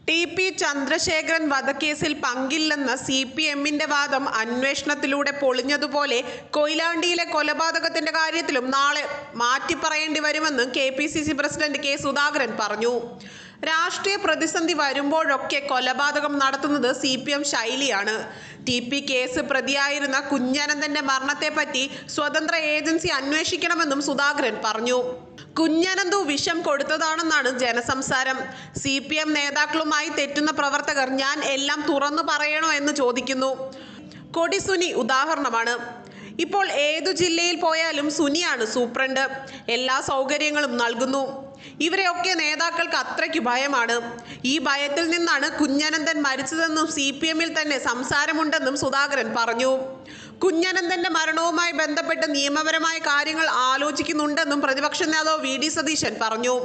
TP. Chandrasekharan വധക്കേസിൽ പങ്കില്ലെന്ന സി.പി.എമ്മിന്റെ വാദം അന്വേഷണത്തിലൂടെ പൊളിഞ്ഞതുപോലെ കൊയിലാണ്ടിയിലെ കൊലപാതകത്തിന്റെ കാര്യത്തിലും നാളെ മാറ്റിപ്പറയേണ്ടി വരുമെന്ന് കെ.പി.സി.സി പ്രസിഡന്റ് കെ. സുധാകരൻ പറഞ്ഞു. രാഷ്ട്രീയ പ്രതിസന്ധി വരുമ്പോഴൊക്കെ കൊലപാതകം നടത്തുന്നത് സി.പി.എം ശൈലിയാണ്. ടി.പി. കേസ് പ്രതിയായിരുന്ന കുഞ്ഞനന്തന്റെ മരണത്തെപ്പറ്റി സ്വതന്ത്ര ഏജൻസി അന്വേഷിക്കണമെന്നും സുധാകരൻ പറഞ്ഞു. കുഞ്ഞനന്തു വിഷം കൊടുത്തതാണെന്നാണ് ജനസംസാരം. സി.പി.എം നേതാക്കളുമായി തെറ്റുന്ന പ്രവർത്തകർ ഞാൻ എല്ലാം തുറന്നു പറയണോ എന്ന് ചോദിക്കുന്നു. കൊടി സുനി ഉദാഹരണമാണ്. ഇപ്പോൾ ഏതു ജില്ലയിൽ പോയാലും സുനിയാണ് സൂപ്രണ്ട്. എല്ലാ സൗകര്യങ്ങളും നൽകുന്നു. ഇവരെയൊക്കെ നേതാക്കൾക്ക് അത്രയ്ക്ക് ഭയമാണ്. ഈ ഭയത്തിൽ നിന്നാണ് കുഞ്ഞനന്തൻ മരിച്ചതെന്നും സി.പി.എമ്മിൽ തന്നെ സംസാരമുണ്ടെന്നും സുധാകരൻ പറഞ്ഞു. കുഞ്ഞനന്തന്റെ മരണവുമായി ബന്ധപ്പെട്ട് നിയമപരമായ കാര്യങ്ങൾ ആലോചിക്കുന്നുണ്ടെന്നും പ്രതിപക്ഷ നേതാവ് വി.ഡി. സതീശൻ പറഞ്ഞു.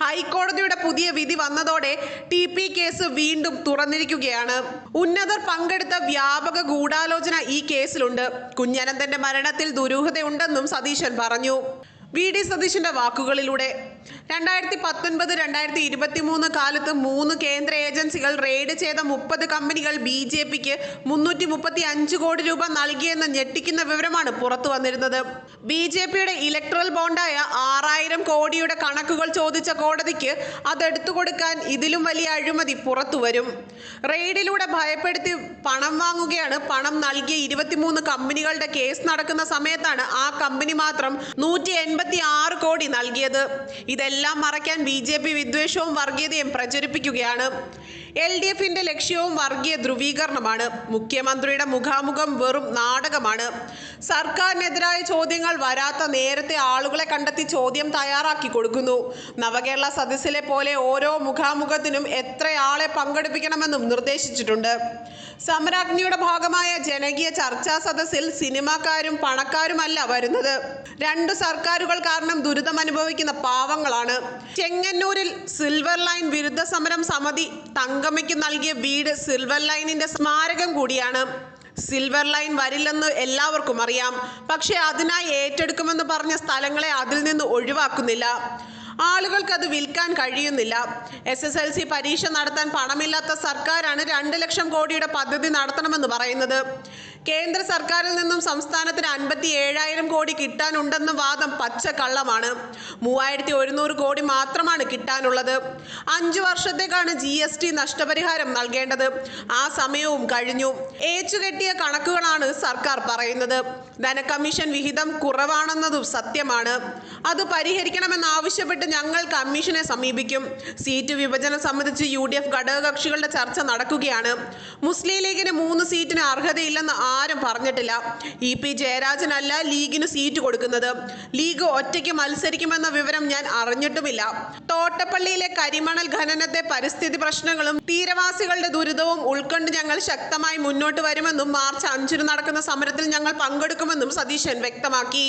ഹൈക്കോടതിയുടെ പുതിയ വിധി വന്നതോടെ ടി.പി. കേസ് വീണ്ടും തുറന്നിരിക്കുകയാണ്. ഉന്നതർ പങ്കെടുത്ത വ്യാപക ഗൂഢാലോചന ഈ കേസിലുണ്ട്. കുഞ്ഞനന്തന്റെ മരണത്തിൽ ദുരൂഹതയുണ്ടെന്നും സതീശൻ പറഞ്ഞു. വി.ഡി. സതീശന്റെ വാക്കുകളിലൂടെ 2019-2023 കാലത്ത് 3 കേന്ദ്ര ഏജൻസികൾ റെയ്ഡ് ചെയ്ത 30 കമ്പനികൾ ബി.ജെ.പിക്ക് 335 കോടി രൂപ നൽകിയെന്ന ഞെട്ടിക്കുന്ന വിവരമാണ് പുറത്തു വന്നിരുന്നത്. ബി.ജെ.പിയുടെ ഇലക്ട്രൽ ബോണ്ടായ 6000 കോടിയുടെ കണക്കുകൾ ചോദിച്ച കോടതിക്ക് അതെടുത്തു കൊടുക്കാൻ ഇതിലും വലിയ അഴിമതി പുറത്തുവരും. റെയ്ഡിലൂടെ ഭയപ്പെടുത്തി പണം വാങ്ങുകയാണ്. പണം നൽകിയ 23 കമ്പനികളുടെ കേസ് നടക്കുന്ന സമയത്താണ് ആ കമ്പനി മാത്രം 186 കോടി നൽകിയത്. ഇതെല്ലാം മറയ്ക്കാൻ ബി.ജെ.പി വിദ്വേഷവും വർഗീയതയും പ്രചരിപ്പിക്കുകയാണ്. എൽ.ഡി.എഫിന്റെ ലക്ഷ്യവും വർഗീയ ധ്രുവീകരണമാണ്. മുഖ്യമന്ത്രിയുടെ മുഖാമുഖം വെറും നാടകമാണ്. സർക്കാരിനെതിരായ ചോദ്യങ്ങൾ വരാത്ത നേരത്തെ ആളുകളെ കണ്ടെത്തി ചോദ്യം തയ്യാറാക്കി കൊടുക്കുന്നു. നവകേരള സദസ്സിലെ പോലെ ഓരോ മുഖാമുഖത്തിനും എത്രയാളെ പങ്കെടുപ്പിക്കണമെന്നും നിർദ്ദേശിച്ചിട്ടുണ്ട്. സമരാഗ്നിയുടെ ഭാഗമായ ജനകീയ ചർച്ചാ സദസ്സിൽ സിനിമാക്കാരും പണക്കാരുമല്ല വരുന്നത്. 2 സർക്കാരുകൾ കാരണം ദുരിതമനുഭവിക്കുന്ന പാവങ്ങളാണ്. ചെങ്ങന്നൂരിൽ സിൽവർ ലൈൻ വിരുദ്ധ സമരം സമിതി തങ്കമ്മയ്ക്ക് നൽകിയ വീട് സിൽവർ ലൈനിന്റെ സ്മാരകം കൂടിയാണ്. സിൽവർ ലൈൻ വരില്ലെന്ന് എല്ലാവർക്കും അറിയാം. പക്ഷെ അതിനായി ഏറ്റെടുക്കുമെന്ന് പറഞ്ഞ സ്ഥലങ്ങളെ അതിൽ നിന്ന് ഒഴിവാക്കുന്നില്ല. ആളുകൾക്ക് അത് വിൽക്കാൻ കഴിയുന്നില്ല. SSLC പരീക്ഷ നടത്താൻ പണമില്ലാത്ത സർക്കാരാണ് 2 ലക്ഷം കോടിയുടെ പദ്ധതി നടത്തണമെന്ന് പറയുന്നത്. കേന്ദ്ര സർക്കാരിൽ നിന്നും സംസ്ഥാനത്തിന് 57,000 കോടി കിട്ടാനുണ്ടെന്ന വാദം പച്ചക്കള്ളമാണ്. 3100 കോടി മാത്രമാണ് കിട്ടാനുള്ളത്. 5 വർഷത്തേക്കാണ് GST നഷ്ടപരിഹാരം നൽകേണ്ടത്. ആ സമയവും കഴിഞ്ഞു. ഏച്ചുകെട്ടിയ കണക്കുകളാണ് സർക്കാർ പറയുന്നത്. ധനകമ്മീഷൻ വിഹിതം കുറവാണെന്നതും സത്യമാണ്. അത് പരിഹരിക്കണമെന്നാവശ്യപ്പെട്ട് ഞങ്ങൾ കമ്മീഷനെ സമീപിക്കും. സീറ്റ് വിഭജനം സംബന്ധിച്ച് UDF ഘടകകക്ഷികളുടെ ചർച്ച നടക്കുകയാണ്. മുസ്ലിം ലീഗിന് 3 സീറ്റിന് അർഹതയില്ലെന്ന് ആരും പറഞ്ഞിട്ടില്ല. EP ജയരാജനല്ല ലീഗിന് സീറ്റ് കൊടുക്കുന്നത്. ലീഗ് ഒറ്റയ്ക്ക് മത്സരിക്കുമെന്ന വിവരം ഞാൻ അറിഞ്ഞിട്ടുമില്ല. തോട്ടപ്പള്ളിയിലെ കരിമണൽ ഖനനത്തെ പരിസ്ഥിതി പ്രശ്നങ്ങളും തീരവാസികളുടെ ദുരിതവും ഉൾക്കൊണ്ട് ഞങ്ങൾ ശക്തമായി മുന്നോട്ട് വരുമെന്നും മാർച്ച് 5 നടക്കുന്ന സമരത്തിൽ ഞങ്ങൾ പങ്കെടുക്കുമെന്നും സതീശൻ വ്യക്തമാക്കി.